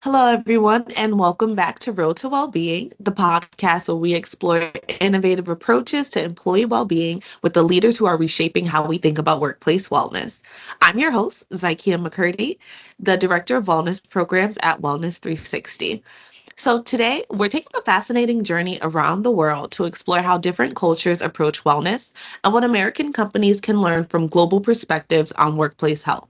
Hello, everyone, and welcome back to Road2Wellbeing, the podcast where we explore innovative approaches to employee well-being with the leaders who are reshaping how we think about workplace wellness. I'm your host, Zikea McCurdie, the Director of Wellness Programs at Wellness 360. So today, we're taking a fascinating journey around the world to explore how different cultures approach wellness and what American companies can learn from global perspectives on workplace health.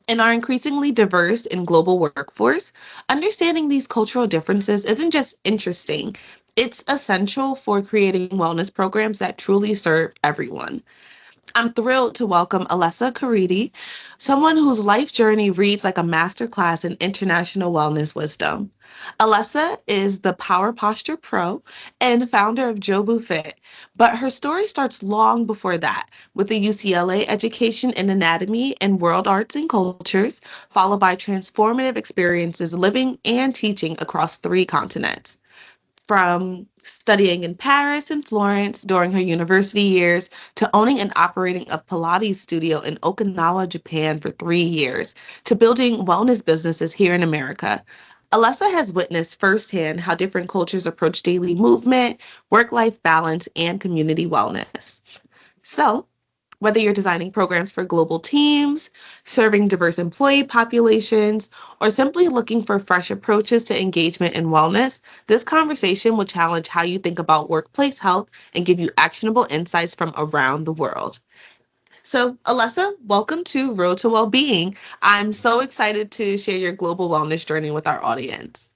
In our increasingly diverse and global workforce, understanding these cultural differences isn't just interesting, it's essential for creating wellness programs that truly serve everyone. I'm thrilled to welcome Alessa Caridi, someone whose life journey reads like a masterclass in international wellness wisdom. Alessa is the Power Posture Pro and founder of JoBuFit, but her story starts long before that, with a UCLA education in anatomy and world arts and cultures, followed by transformative experiences living and teaching across three continents from studying in Paris and Florence during her university years to owning and operating a Pilates studio in Okinawa, Japan for 3 years to building wellness businesses here in America. Alessa has witnessed firsthand how different cultures approach daily movement, work life balance, and community wellness. So, whether you're designing programs for global teams, serving diverse employee populations, or simply looking for fresh approaches to engagement and wellness, this conversation will challenge how you think about workplace health and give you actionable insights from around the world. So, Alessa, welcome to Road to Wellbeing. I'm so excited to share your global wellness journey with our audience.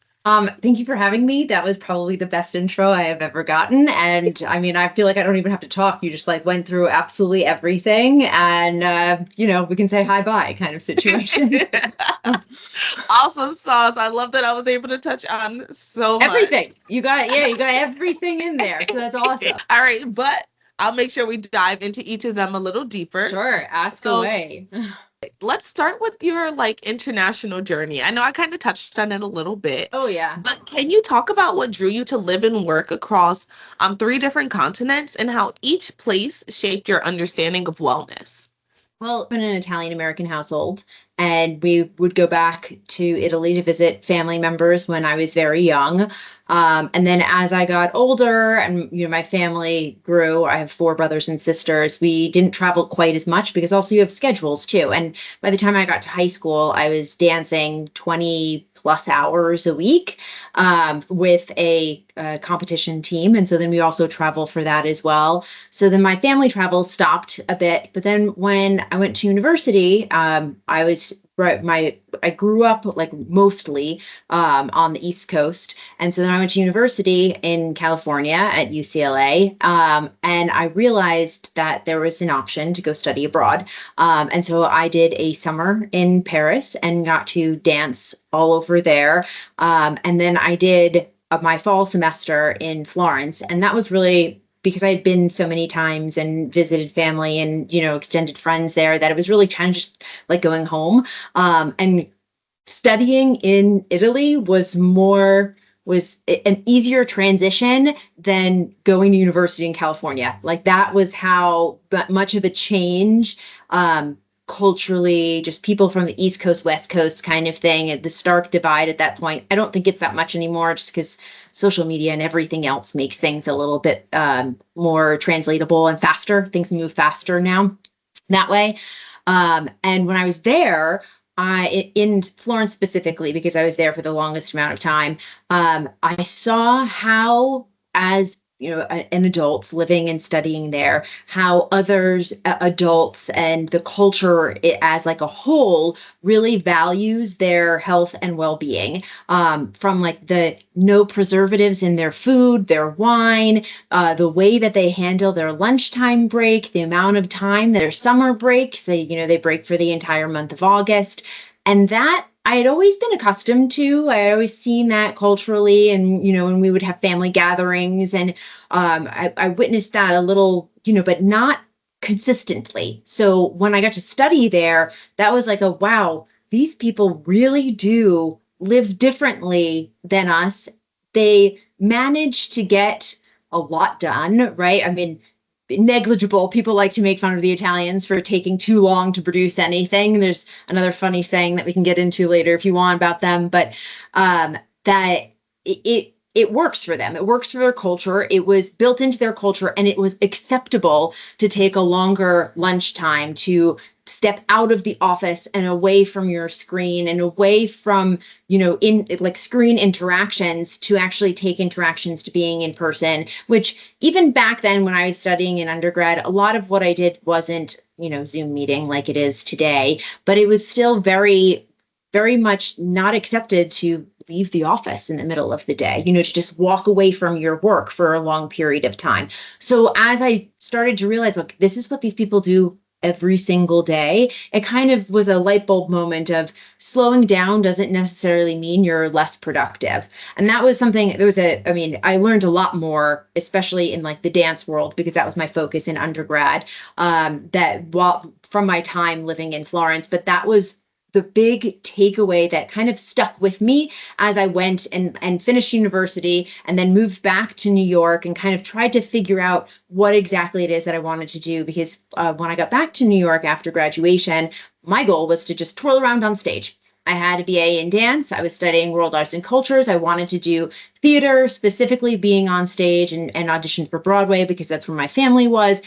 Thank you for having me. That was probably the best intro I have ever gotten. And I mean, I feel like I don't even have to talk. You just like went through absolutely everything. And, we can say hi bye kind of situation. Awesome sauce. I love that I was able to touch on so much. Everything. You got everything in there. So that's awesome. All right, but I'll make sure we dive into each of them a little deeper. Sure. Ask So away. let's start with your international journey. I know I kind of touched on it a little bit, Oh, yeah. but can you talk about what drew you to live and work across three different continents and how each place shaped your understanding of wellness? Well, in an Italian American household, and we would go back to Italy to visit family members when I was very young. And then as I got older and my family grew, I have four brothers and sisters. We didn't travel quite as much because also you have schedules too. And by the time I got to high school, I was dancing 20 plus hours a week with a competition team. And so then we also travel for that as well. So then my family travel stopped a bit. But then when I went to university, I grew up like mostly on the East Coast. And so then I went to university in California at UCLA. And I realized that there was an option to go study abroad. And so I did a summer in Paris and got to dance all over there. And then I did my fall semester in Florence. And that was really because I had been so many times and visited family and, extended friends there that it was really kind of just like going home. And studying in Italy was an easier transition than going to university in California. Like that was how much of a change, culturally, just people from the East Coast, West Coast kind of thing, the stark divide at that point. I don't think it's that much anymore just because social media and everything else makes things a little bit more translatable and faster. Things move faster now that way. And when I was there, in Florence specifically, because I was there for the longest amount of time, I saw how, as an adult living and studying there, how others, adults, and the culture as like a whole really values their health and well-being, from like the no preservatives in their food, their wine, the way that they handle their lunchtime break, the amount of time their summer breaks, they break for the entire month of August. And that I had always been accustomed to. I had always seen that culturally, and when we would have family gatherings, and I witnessed that a little, but not consistently. So when I got to study there, that was like wow, these people really do live differently than us. They manage to get a lot done, right? I mean, negligible. People like to make fun of the Italians for taking too long to produce anything. There's another funny saying that we can get into later if you want about them, but that it works for them. It works for their culture. It was built into their culture, and it was acceptable to take a longer lunchtime, to step out of the office and away from your screen and away from, in like screen interactions, to actually take interactions to being in person, which even back then when I was studying in undergrad, a lot of what I did wasn't, Zoom meeting like it is today, but it was still very, very much not accepted to leave the office in the middle of the day, to just walk away from your work for a long period of time. So as I started to realize, look, this is what these people do every single day, it kind of was a light bulb moment of slowing down doesn't necessarily mean you're less productive. And that was something, I learned a lot more, especially in like the dance world, because that was my focus in undergrad, from my time living in Florence. But that was the big takeaway that kind of stuck with me as I went and finished university and then moved back to New York and kind of tried to figure out what exactly it is that I wanted to do. Because when I got back to New York after graduation, my goal was to just twirl around on stage. I had a BA in dance. I was studying world arts and cultures. I wanted to do theater, specifically being on stage, and audition for Broadway because that's where my family was.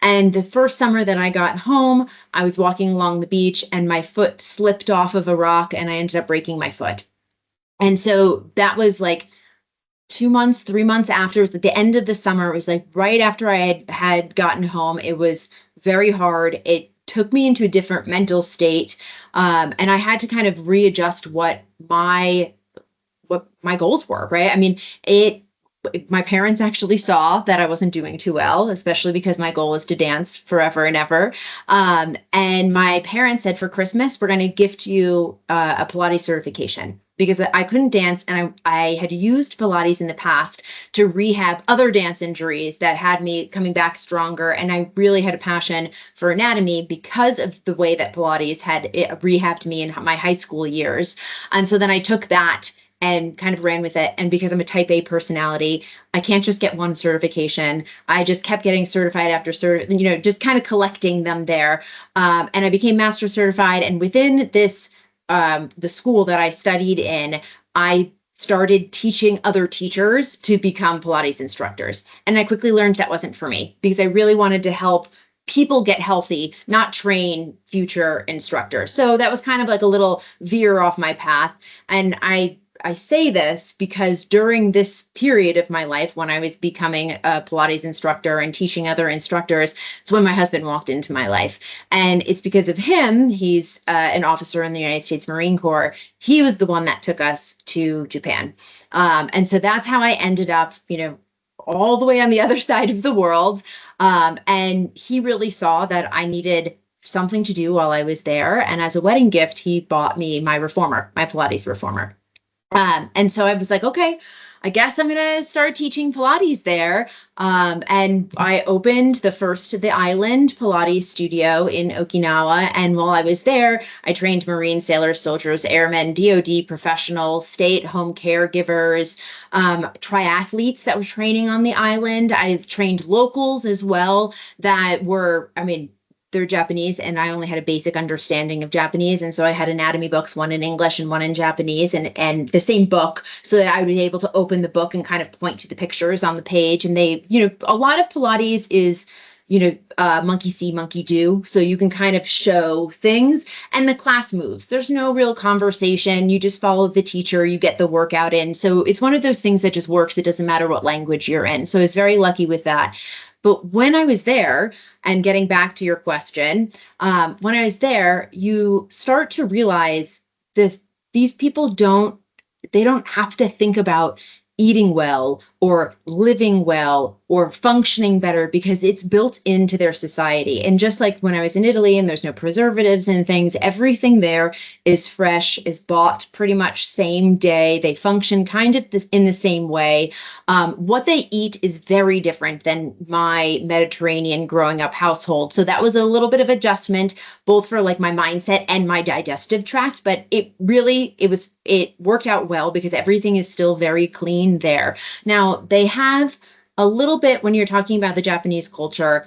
And the first summer that I got home, I was walking along the beach and my foot slipped off of a rock and I ended up breaking my foot. And so that was like 2 months, 3 months after. It was like the end of the summer. It was like right after I had gotten home. It was very hard. It took me into a different mental state. And I had to kind of readjust what my goals were, right? I mean, my parents actually saw that I wasn't doing too well, especially because my goal was to dance forever and ever. And my parents said, for Christmas, we're going to gift you a Pilates certification, because I couldn't dance. And I had used Pilates in the past to rehab other dance injuries that had me coming back stronger. And I really had a passion for anatomy because of the way that Pilates had rehabbed me in my high school years. And so then I took that and kind of ran with it. And because I'm a type A personality, I can't just get one certification. I just kept getting certified after just kind of collecting them there. And I became master certified. And within this, the school that I studied in, I started teaching other teachers to become Pilates instructors. And I quickly learned that wasn't for me, because I really wanted to help people get healthy, not train future instructors. So that was kind of like a little veer off my path. And I say this because during this period of my life, when I was becoming a Pilates instructor and teaching other instructors, it's when my husband walked into my life. And it's because of him. He's an officer in the United States Marine Corps. He was the one that took us to Japan. And so that's how I ended up, all the way on the other side of the world. And he really saw that I needed something to do while I was there. And as a wedding gift, he bought me my reformer, my Pilates reformer. And so I was like, okay, I guess I'm going to start teaching Pilates there. And I opened the island Pilates studio in Okinawa. And while I was there, I trained Marine sailors, soldiers, airmen, DOD professionals, stay-at-home caregivers, triathletes that were training on the island. I've trained locals as well that were, they're Japanese, and I only had a basic understanding of Japanese. And so I had anatomy books, one in English and one in Japanese, and the same book, so that I would be able to open the book and kind of point to the pictures on the page. And they, a lot of Pilates is, monkey see, monkey do. So you can kind of show things, and the class moves. There's no real conversation. You just follow the teacher, you get the workout in. So it's one of those things that just works. It doesn't matter what language you're in. So I was very lucky with that. But when I was there, and getting back to your question, when I was there, you start to realize that these people don't have to think about eating well or living well or functioning better, because it's built into their society. And just like when I was in Italy and there's no preservatives and things, everything there is fresh, is bought pretty much same day. They function kind of in the same way. What they eat is very different than my Mediterranean growing up household. So that was a little bit of adjustment, both for like my mindset and my digestive tract. But it worked out well, because everything is still very clean there. Now they have a little bit when you're talking about the Japanese culture,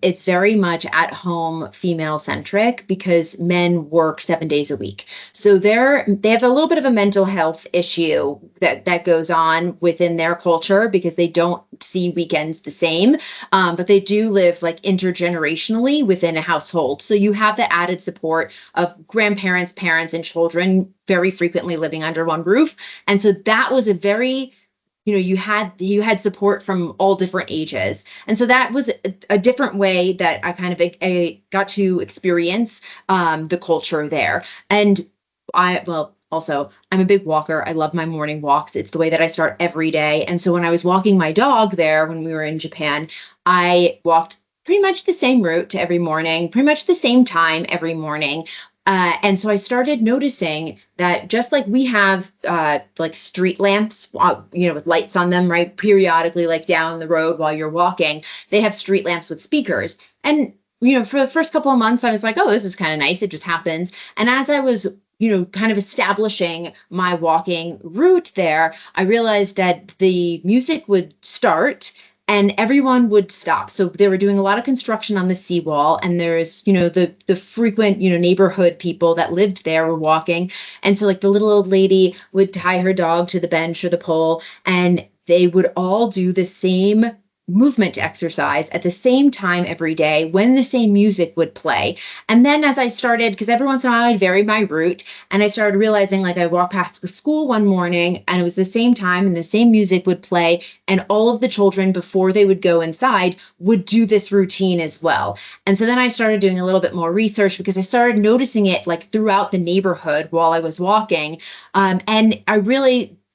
it's very much at home female centric because men work 7 days a week. So they have a little bit of a mental health issue that goes on within their culture because they don't see weekends the same. But they do live like intergenerationally within a household. So you have the added support of grandparents, parents, and children very frequently living under one roof. And so that was a very, you had support from all different ages. And so that was a different way that I got to experience the culture there. And also, I'm a big walker. I love my morning walks. It's the way that I start every day. And so when I was walking my dog there when we were in Japan, I walked pretty much the same route to every morning, pretty much the same time every morning. And so I started noticing that just like we have like street lamps, with lights on them, right, periodically, like down the road while you're walking, they have street lamps with speakers. And, for the first couple of months, I was like, oh, this is kind of nice. It just happens. And as I was, kind of establishing my walking route there, I realized that the music would start and everyone would stop. So they were doing a lot of construction on the seawall, and there's, the frequent, neighborhood people that lived there were walking. And so like the little old lady would tie her dog to the bench or the pole, and they would all do the same movement exercise at the same time every day when the same music would play. And then as I started, because every once in a while I'd vary my route, and I started realizing, like, I walked past the school one morning and it was the same time and the same music would play, and all of the children before they would go inside would do this routine as well. And so then I started doing a little bit more research because I started noticing it like throughout the neighborhood while I was walking. And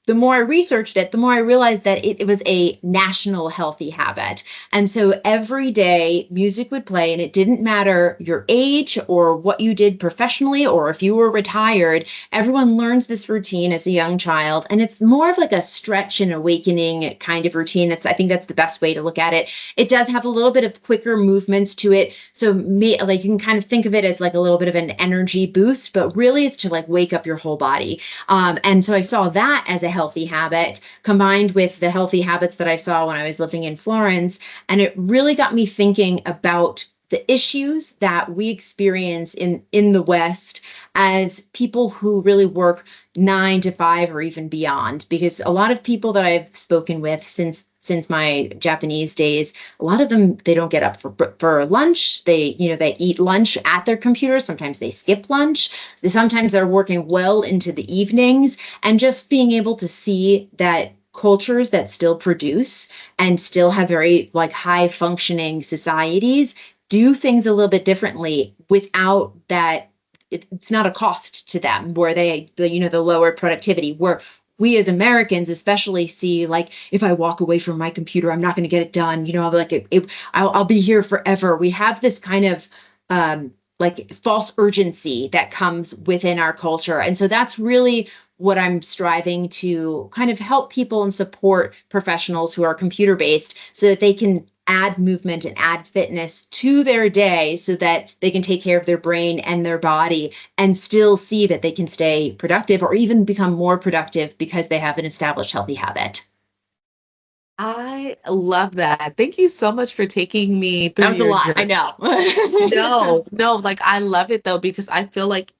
the more I researched it, the more I realized that it was a national healthy habit. And so every day music would play, and it didn't matter your age or what you did professionally or if you were retired. Everyone learns this routine as a young child, and it's more of like a stretch and awakening kind of routine. I think that's the best way to look at it. It does have a little bit of quicker movements to it. So like you can kind of think of it as like a little bit of an energy boost, but really it's to like wake up your whole body. And so I saw that as a healthy habit combined with the healthy habits that I saw when I was living in Florence. And it really got me thinking about the issues that we experience in the West as people who really work 9 to 5 or even beyond. Because a lot of people that I've spoken with since my Japanese days, a lot of them, they don't get up for lunch. They eat lunch at their computer. Sometimes they skip lunch. Sometimes they're working well into the evenings, and just being able to see that cultures that still produce and still have very like high functioning societies do things a little bit differently without that. It's not a cost to them, where the lower productivity, where we as Americans especially see, like, if I walk away from my computer, I'm not going to get it done. I'll be like, I'll be here forever. We have this kind of like false urgency that comes within our culture. And so that's really what I'm striving to kind of help people and support professionals who are computer based so that they can add movement and add fitness to their day so that they can take care of their brain and their body and still see that they can stay productive or even become more productive because they have an established healthy habit. I love that. Thank you so much for taking me through That was a your lot. I journey. know. No, like I love it though, because I feel like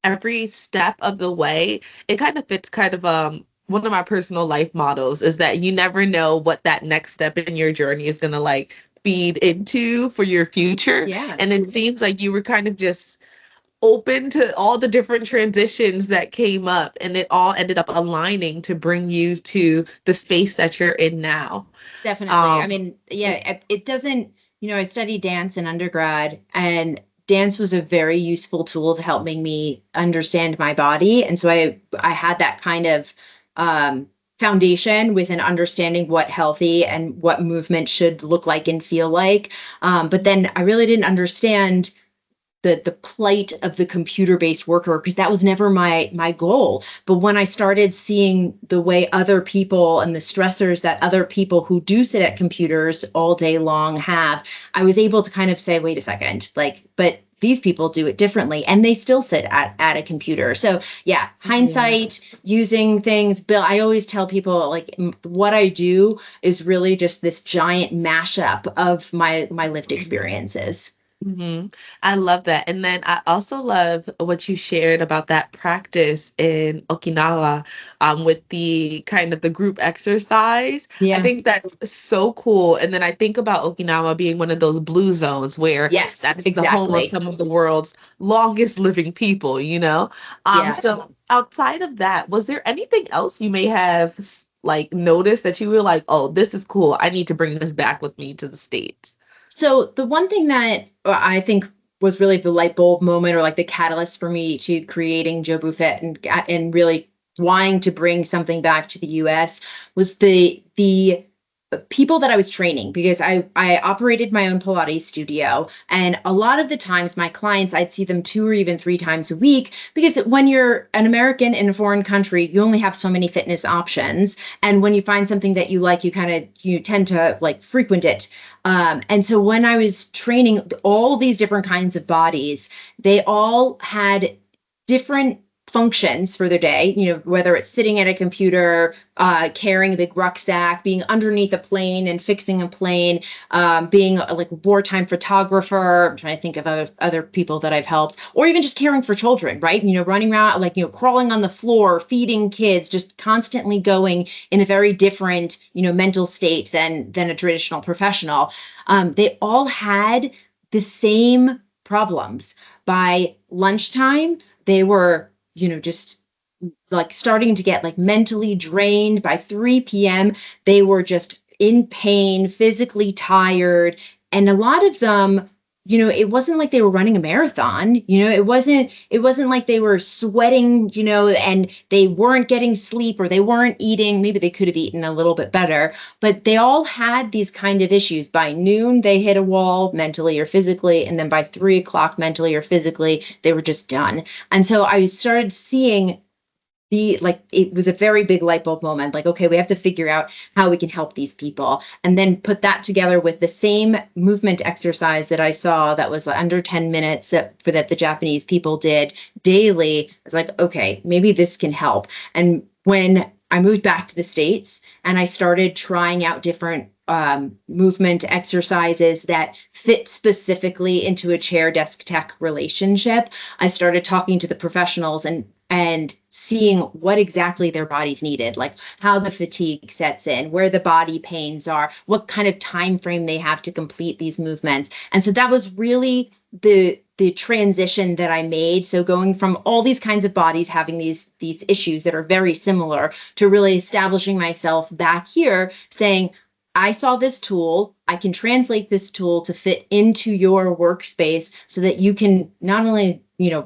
every step of the way, it kind of fits kind of one of my personal life models is that you never know what that next step in your journey is gonna like feed into for your future. Yeah. And it seems like you were kind of just open to all the different transitions that came up, and it all ended up aligning to bring you to the space that you're in now. Definitely. I Um, mean, yeah, it doesn't, I studied dance in undergrad, and dance was a very useful tool to help make me understand my body. And so I had that kind of foundation with an understanding what healthy and what movement should look like and feel like. But then I really didn't understand the plight of the computer-based worker, because that was never my goal. But when I started seeing the way other people and the stressors that other people who do sit at computers all day long have, I was able to kind of say, wait a second, like, but these people do it differently, and they still sit at a computer. So yeah, Yeah. hindsight, using things. Bill, I always tell people, like, what I do is really just this giant mashup of my lived experiences. hmm I love that. And then I also love what you shared about that practice in Okinawa, with the kind of the group exercise. I Yeah. think that's so cool. And then I think about Okinawa being one of those blue zones where that Yes, is the home of exactly. some of the world's longest living people, you know? Yeah. So outside of that, was there anything else you may have like noticed that you were like, oh, this is cool. I need to bring this back with me to the States? So the one thing that I think was really the light bulb moment, or like the catalyst for me to creating JoBuFit and really wanting to bring something back to the US, was the people that I was training, because I operated my own Pilates studio, and a lot of the times my clients, I'd see them 2 or even 3 times a week, because when you're an American in a foreign country, you only have so many fitness options, and when you find something that you like, you tend to like frequent it. And so when I was training all these different kinds of bodies, they all had different functions for their day, whether it's sitting at a computer, carrying a big rucksack, being underneath a plane and fixing a plane, being like a wartime photographer. I'm trying to think of other people that I've helped, or even just caring for children, right? Running around, like, crawling on the floor, feeding kids, just constantly going in a very different, mental state than a traditional professional. They all had the same problems. By lunchtime, they were, just like starting to get like mentally drained. By 3 p.m., they were just in pain, physically tired. And a lot of them, it wasn't like they were running a marathon. It wasn't like they were sweating, and they weren't getting sleep, or they weren't eating. Maybe they could have eaten a little bit better, but they all had these kind of issues. By noon, they hit a wall mentally or physically, and then by 3 o'clock, mentally or physically, they were just done. And so I started seeing it was a very big light bulb moment. Like, okay, we have to figure out how we can help these people, and then put that together with the same movement exercise that I saw that was under 10 minutes that the Japanese people did daily. I was like, okay, maybe this can help. And when I moved back to the States and I started trying out different movement exercises that fit specifically into a chair desk tech relationship, I started talking to the professionals and seeing what exactly their bodies needed, like how the fatigue sets in, where the body pains are, what kind of time frame they have to complete these movements. And so that was really the transition that I made. So going from all these kinds of bodies having these issues that are very similar, to really establishing myself back here, saying, I saw this tool. I can translate this tool to fit into your workspace so that you can not only,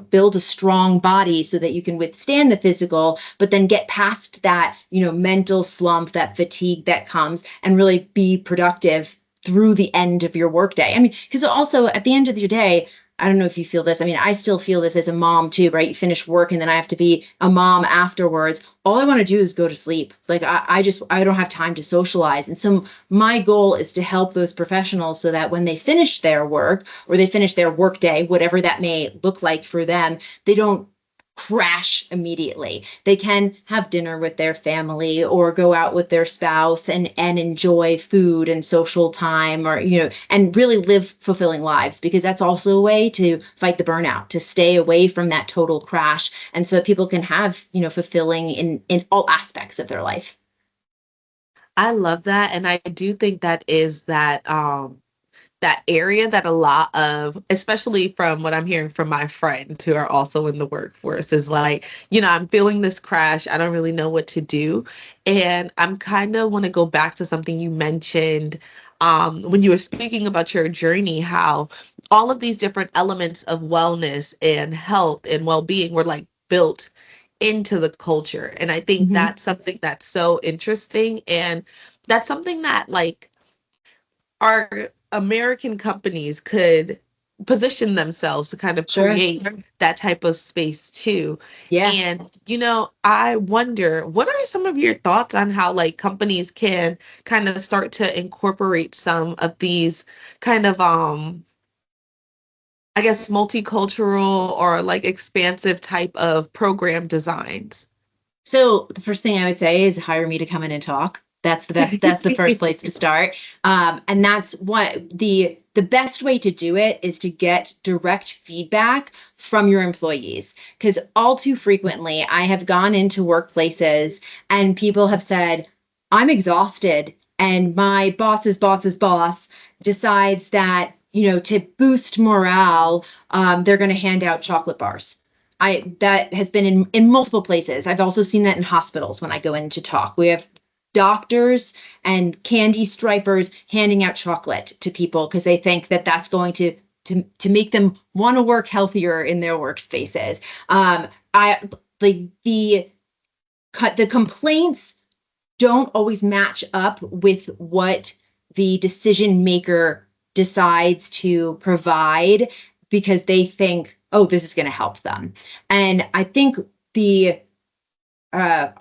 build a strong body so that you can withstand the physical, but then get past that, mental slump, that fatigue that comes, and really be productive through the end of your workday. I mean, because also at the end of your day, I don't know if you feel this. I mean, I still feel this as a mom too, right? You finish work and then I have to be a mom afterwards. All I want to do is go to sleep. Like I don't have time to socialize. And so my goal is to help those professionals so that when they finish their work, or they finish their work day, whatever that may look like for them, they don't crash immediately. They can have dinner with their family, or go out with their spouse and enjoy food and social time, or and really live fulfilling lives, because that's also a way to fight the burnout, to stay away from that total crash, and so people can have, fulfilling in all aspects of their life. I love that. And I do think that is that area that a lot of, especially from what I'm hearing from my friends who are also in the workforce, is like, I'm feeling this crash. I don't really know what to do. And I'm kind of want to go back to something you mentioned when you were speaking about your journey, how all of these different elements of wellness and health and well-being were like built into the culture. And I think Mm-hmm. that's something that's so interesting. And that's something that like our American companies could position themselves to kind of Sure. create that type of space too. Yeah. And, I wonder, what are some of your thoughts on how like companies can kind of start to incorporate some of these kind of I guess, multicultural or like expansive type of program designs? So the first thing I would say is hire me to come in and talk. That's the best. That's the first place to start. And that's what the best way to do it is to get direct feedback from your employees. Because all too frequently, I have gone into workplaces and people have said, I'm exhausted. And my boss's boss's boss decides that, to boost morale, they're going to hand out chocolate bars. That has been in multiple places. I've also seen that in hospitals when I go in to talk. We have doctors and candy stripers handing out chocolate to people because they think that that's going to make them want to work healthier in their workspaces. I like the complaints don't always match up with what the decision maker decides to provide because they think, oh, this is going to help them. And I think a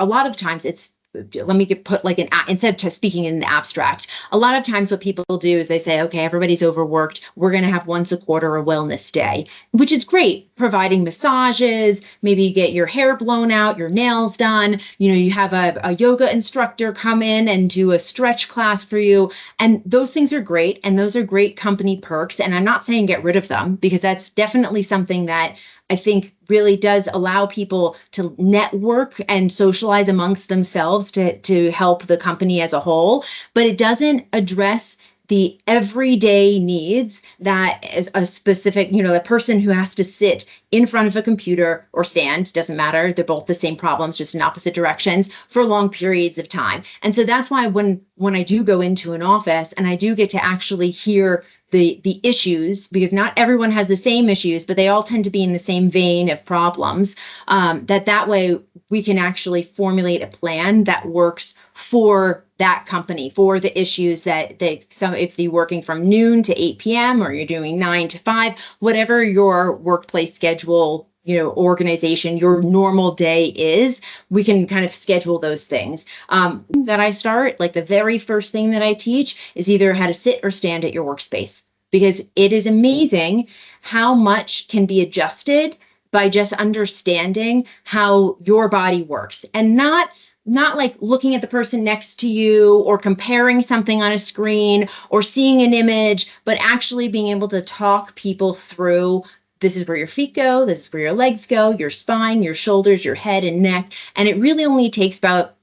lot of times it's, let me put like instead of speaking in the abstract, a lot of times what people do is they say, okay, everybody's overworked. We're going to have once a quarter a wellness day, which is great, providing massages, maybe you get your hair blown out, your nails done, you have a yoga instructor come in and do a stretch class for you. And those things are great. And those are great company perks. And I'm not saying get rid of them because that's definitely something that I think really does allow people to network and socialize amongst themselves to help the company as a whole, but it doesn't address the everyday needs that is a specific, the person who has to sit in front of a computer or stand, doesn't matter. They're both the same problems, just in opposite directions for long periods of time. And so that's why when I do go into an office and I do get to actually hear the issues, because not everyone has the same issues, but they all tend to be in the same vein of problems, that way we can actually formulate a plan that works for that company, for the issues that if you're working from noon to 8 p.m. or you're doing 9 to 5, whatever your workplace schedule, organization, your normal day is, we can kind of schedule those things. That I start, like the very first thing that I teach is either how to sit or stand at your workspace, because it is amazing how much can be adjusted by just understanding how your body works, and not like looking at the person next to you or comparing something on a screen or seeing an image, but actually being able to talk people through, this is where your feet go, this is where your legs go, your spine, your shoulders, your head and neck. And it really only takes about,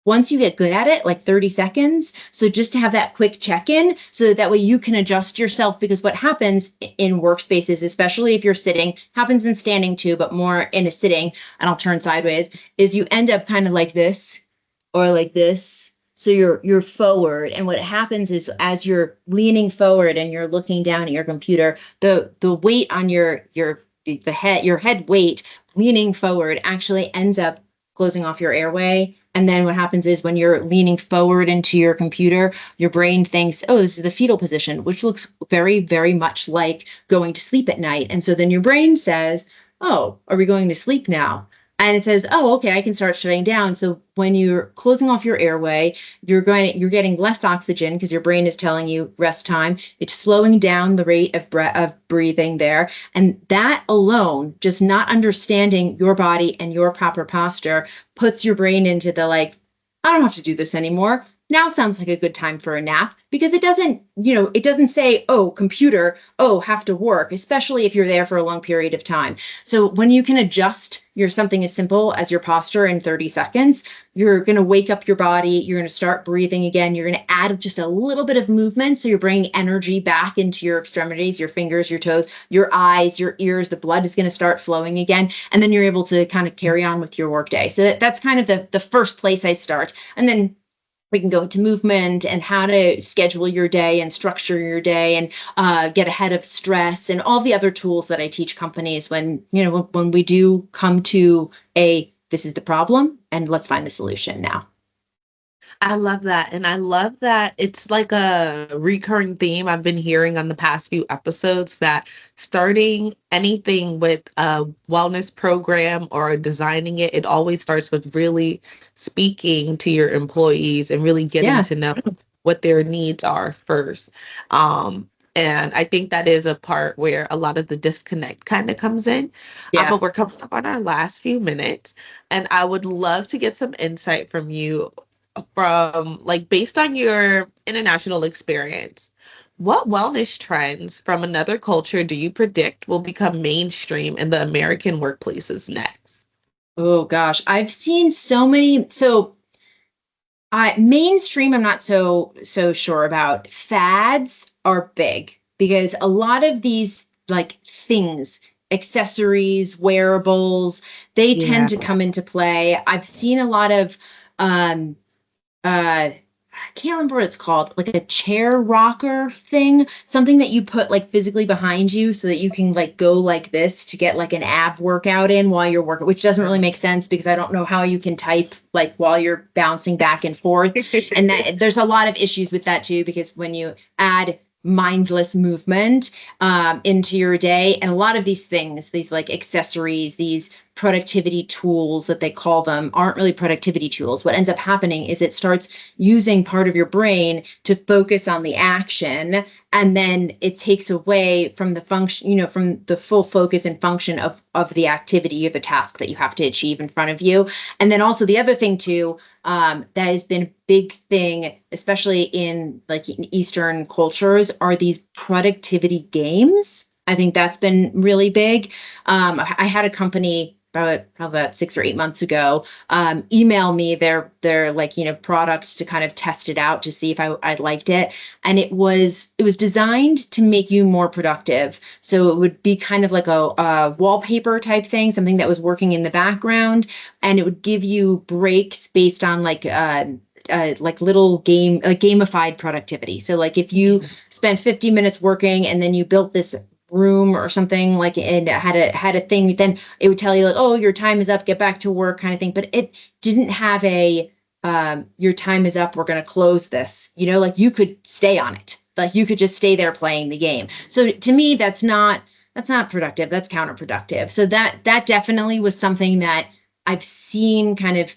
once you get good at it, like 30 seconds. So just to have that quick check-in so that way you can adjust yourself, because what happens in workspaces, especially if you're sitting, happens in standing too, but more in a sitting, and I'll turn sideways, is you end up kind of like this or like this. So you're forward. And what happens is as you're leaning forward and you're looking down at your computer, the weight on your head weight leaning forward actually ends up closing off your airway. And then what happens is when you're leaning forward into your computer, your brain thinks, oh, this is the fetal position, which looks very, very much like going to sleep at night. And so then your brain says, oh, are we going to sleep now? And it says, oh, okay, I can start shutting down. So when you're closing off your airway, you're getting less oxygen because your brain is telling you rest time. It's slowing down the rate of breathing there. And that alone, just not understanding your body and your proper posture, puts your brain into the like, I don't have to do this anymore. Now sounds like a good time for a nap, because it doesn't say, oh, computer, oh, have to work, especially if you're there for a long period of time. So when you can adjust something as simple as your posture in 30 seconds, you're going to wake up your body. You're going to start breathing again. You're going to add just a little bit of movement. So you're bringing energy back into your extremities, your fingers, your toes, your eyes, your ears. The blood is going to start flowing again. And then you're able to kind of carry on with your workday. So that's kind of the first place I start. And then we can go into movement and how to schedule your day and structure your day and get ahead of stress and all the other tools that I teach companies when we do come to this is the problem and let's find the solution now. I love that. And I love that it's like a recurring theme I've been hearing on the past few episodes, that starting anything with a wellness program or designing it, it always starts with really speaking to your employees and really getting Yeah. to know what their needs are first. And I think that is a part where a lot of the disconnect kind of comes in. Yeah. But we're coming up on our last few minutes, and I would love to get some insight from you from like based on your international experience. What wellness trends from another culture do you predict will become mainstream in the American workplaces next? Oh gosh, I've seen so many. So mainstream, I'm not so sure about. Fads are big because a lot of these like things, accessories, wearables, they Yeah. tend to come into play. I've seen a lot of um I can't remember what it's called, like a chair rocker thing, something that you put like physically behind you so that you can like go like this to get like an ab workout in while you're working, which doesn't really make sense because I don't know how you can type like while you're bouncing back and forth. And that there's a lot of issues with that too, because when you add mindless movement into your day, and a lot of these things, these like accessories, these productivity tools that they call them, aren't really productivity tools. What ends up happening is it starts using part of your brain to focus on the action, and then it takes away from the function, from the full focus and function of the activity or the task that you have to achieve in front of you. And then also the other thing too, that has been a big thing, especially in like in Eastern cultures, are these productivity games. I think that's been really big. I had a company probably about 6 or 8 months ago, email me their like, products to kind of test it out to see if I liked it. And it was designed to make you more productive. So it would be kind of like a wallpaper type thing, something that was working in the background, and it would give you breaks based on like little game, like gamified productivity. So like if you spent 50 minutes working and then you built this room or something like, and it had a thing, then it would tell you like, oh, your time is up, get back to work kind of thing. But it didn't have a your time is up, we're going to close this, like you could stay on it, like you could just stay there playing the game. So to me, that's not productive, that's counterproductive. So that definitely was something that I've seen kind of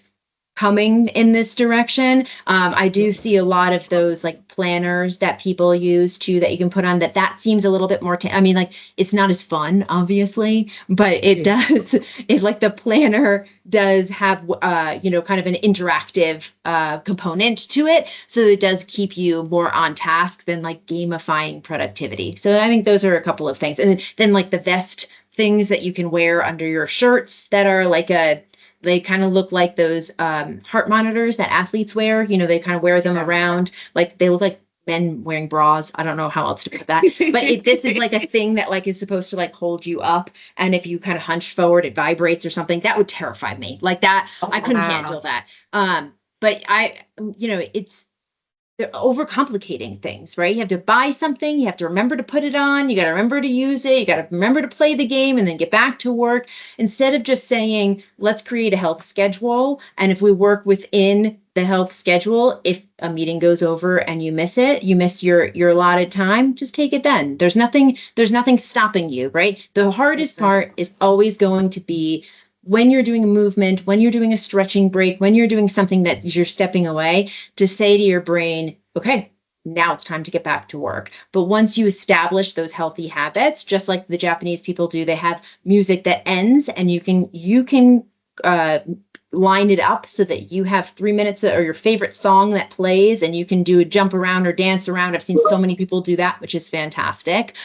coming in this direction. I do see a lot of those like planners that people use too, that you can put on, that seems a little bit more, I mean, like it's not as fun, obviously, but it does, it like the planner does have, kind of an interactive component to it. So it does keep you more on task than like gamifying productivity. So I think those are a couple of things. And then like the vest things that you can wear under your shirts that are like they kind of look like those heart monitors that athletes wear. They kind of wear them around. Like they look like men wearing bras. I don't know how else to put that. But this is like a thing that like is supposed to like hold you up. And if you kind of hunch forward, it vibrates or something. That would terrify me. Like that, I couldn't handle that. But it's they're overcomplicating things, right? You have to buy something, you have to remember to put it on, you got to remember to use it, you got to remember to play the game and then get back to work. Instead of just saying, let's create a health schedule. And if we work within the health schedule, if a meeting goes over and you miss it, you miss your allotted time, just take it then. There's nothing stopping you, right? The hardest part is always going to be when you're doing a movement, when you're doing a stretching break, when you're doing something that you're stepping away, to say to your brain, okay, now it's time to get back to work. But once you establish those healthy habits, just like the Japanese people do, they have music that ends, and you can line it up so that you have 3 minutes or your favorite song that plays, and you can do a jump around or dance around. I've seen so many people do that, which is fantastic.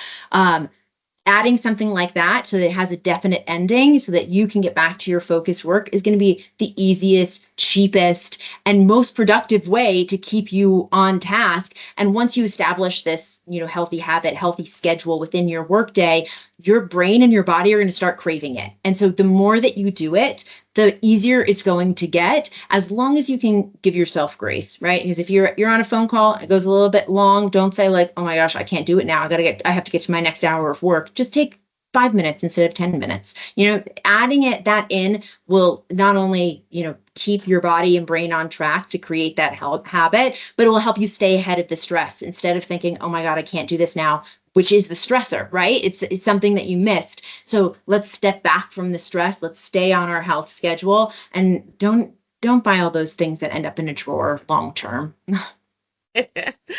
Adding something like that so that it has a definite ending so that you can get back to your focused work is going to be the easiest, cheapest, and most productive way to keep you on task. And once you establish this, healthy habit, healthy schedule within your workday, your brain and your body are going to start craving it. And so the more that you do it, the easier it's going to get, as long as you can give yourself grace, right? Because if you're on a phone call, it goes a little bit long. Don't say like, oh my gosh, I can't do it now. I have to get to my next hour of work. Just take 5 minutes instead of 10 minutes. Adding that in will not only, keep your body and brain on track to create that habit, but it will help you stay ahead of the stress instead of thinking, oh my God, I can't do this now, which is the stressor, right? It's something that you missed. So let's step back from the stress. Let's stay on our health schedule, and don't buy all those things that end up in a drawer long term.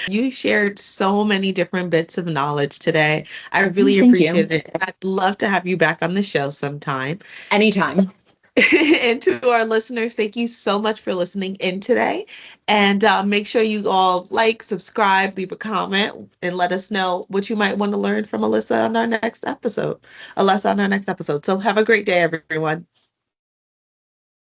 You shared so many different bits of knowledge today. I really Thank you. appreciate it. I'd love to have you back on the show sometime. Anytime. And to our listeners, thank you so much for listening in today. And make sure you all like, subscribe, leave a comment, and let us know what you might want to learn from Alessa on our next episode. So have a great day, everyone.